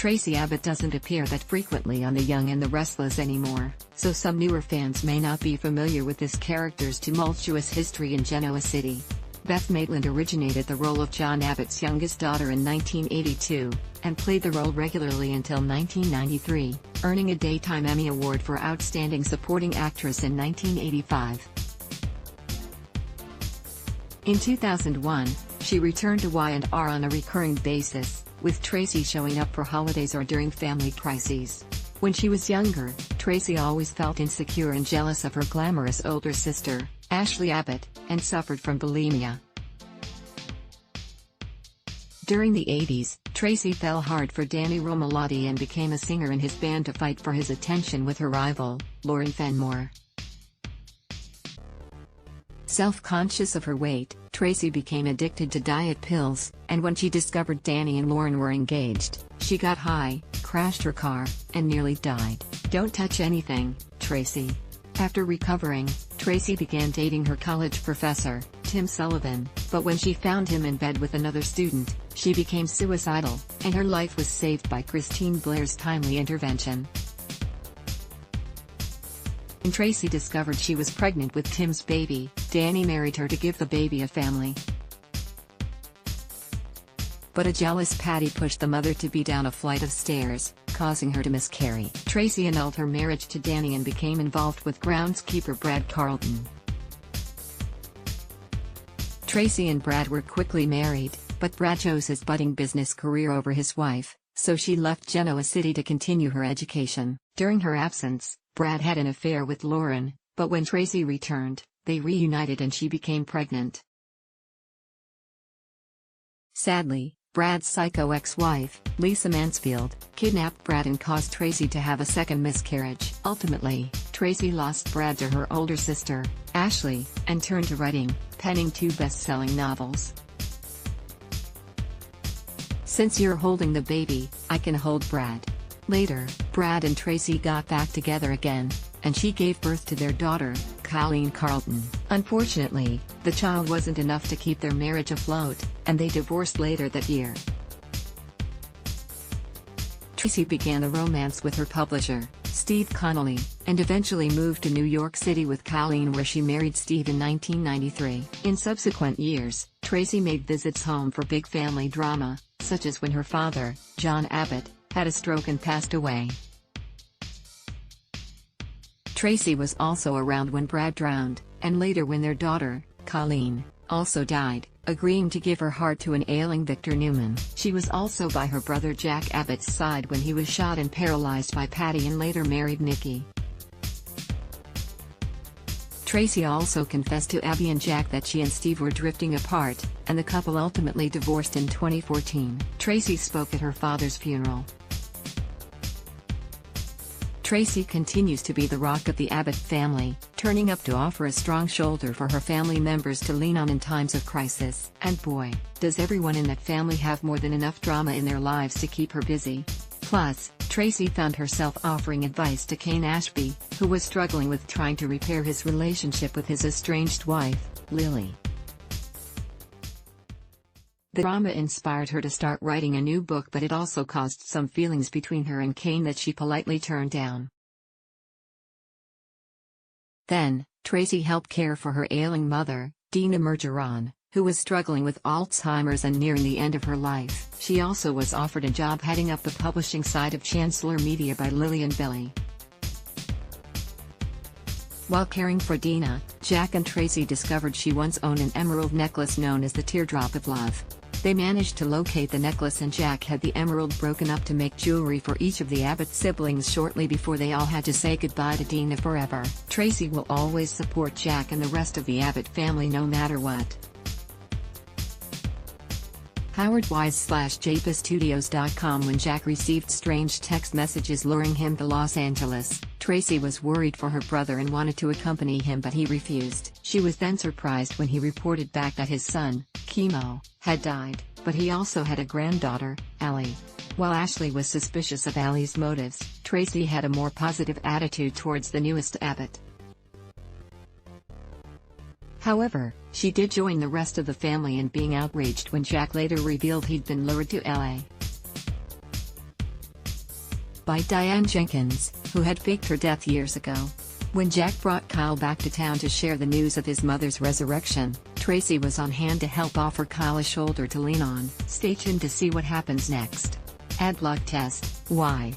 Traci Abbott doesn't appear that frequently on The Young and the Restless anymore, so some newer fans may not be familiar with this character's tumultuous history in Genoa City. Beth Maitland originated the role of John Abbott's youngest daughter in 1982, and played the role regularly until 1993, earning a Daytime Emmy Award for Outstanding Supporting Actress in 1985. In 2001, she returned to Y&R on a recurring basis, with Traci showing up for holidays or during family crises. When she was younger, Traci always felt insecure and jealous of her glamorous older sister, Ashley Abbott, and suffered from bulimia. During the 80s, Traci fell hard for Danny Romalotti and became a singer in his band to fight for his attention with her rival, Lauren Fenmore. Self-conscious of her weight, Traci became addicted to diet pills, and when she discovered Danny and Lauren were engaged, she got high, crashed her car, and nearly died. Don't touch anything, Traci. After recovering, Traci began dating her college professor, Tim Sullivan, but when she found him in bed with another student, she became suicidal, and her life was saved by Christine Blair's timely intervention. When Traci discovered she was pregnant with Tim's baby, Danny married her to give the baby a family. But a jealous Patty pushed the mother-to-be down a flight of stairs, causing her to miscarry. Traci annulled her marriage to Danny and became involved with groundskeeper Brad Carlton. Traci and Brad were quickly married, but Brad chose his budding business career over his wife, so she left Genoa City to continue her education. During her absence, Brad had an affair with Lauren, but when Traci returned, they reunited and she became pregnant. Sadly, Brad's psycho ex-wife, Lisa Mansfield, kidnapped Brad and caused Traci to have a second miscarriage. Ultimately, Traci lost Brad to her older sister, Ashley, and turned to writing, penning 2 best-selling novels. Since you're holding the baby, I can hold Brad. Later, Brad and Traci got back together again, and she gave birth to their daughter, Colleen Carlton. Unfortunately, the child wasn't enough to keep their marriage afloat, and they divorced later that year. Traci began a romance with her publisher, Steve Connolly, and eventually moved to New York City with Colleen, where she married Steve in 1993. In subsequent years, Traci made visits home for big family drama, such as when her father, John Abbott, had a stroke and passed away. Traci was also around when Brad drowned, and later when their daughter, Colleen, also died, agreeing to give her heart to an ailing Victor Newman. She was also by her brother Jack Abbott's side when he was shot and paralyzed by Patty and later married Nikki. Traci also confessed to Abby and Jack that she and Steve were drifting apart, and the couple ultimately divorced in 2014. Traci spoke at her father's funeral. Traci continues to be the rock of the Abbott family, turning up to offer a strong shoulder for her family members to lean on in times of crisis. And boy, does everyone in that family have more than enough drama in their lives to keep her busy. Plus, Traci found herself offering advice to Kane Ashby, who was struggling with trying to repair his relationship with his estranged wife, Lily. The drama inspired her to start writing a new book, but it also caused some feelings between her and Kane that she politely turned down. Then, Traci helped care for her ailing mother, Dina Mergeron, who was struggling with Alzheimer's and nearing the end of her life. She also was offered a job heading up the publishing side of Chancellor Media by Lily and Billy. While caring for Dina, Jack and Traci discovered she once owned an emerald necklace known as the Teardrop of Love. They managed to locate the necklace, and Jack had the emerald broken up to make jewelry for each of the Abbott siblings shortly before they all had to say goodbye to Dina forever. Traci will always support Jack and the rest of the Abbott family no matter what. Howard Wise/JapaStudios.com. When Jack received strange text messages luring him to Los Angeles, Traci was worried for her brother and wanted to accompany him, but he refused. She was then surprised when he reported back that his son, Chemo, had died, but he also had a granddaughter, Allie. While Ashley was suspicious of Allie's motives, Traci had a more positive attitude towards the newest Abbott. However, she did join the rest of the family in being outraged when Jack later revealed he'd been lured to LA. by Diane Jenkins, who had faked her death years ago. When Jack brought Kyle back to town to share the news of his mother's resurrection, Traci was on hand to help offer Kyle a shoulder to lean on. Stay tuned to see what happens next. Ad block test: why?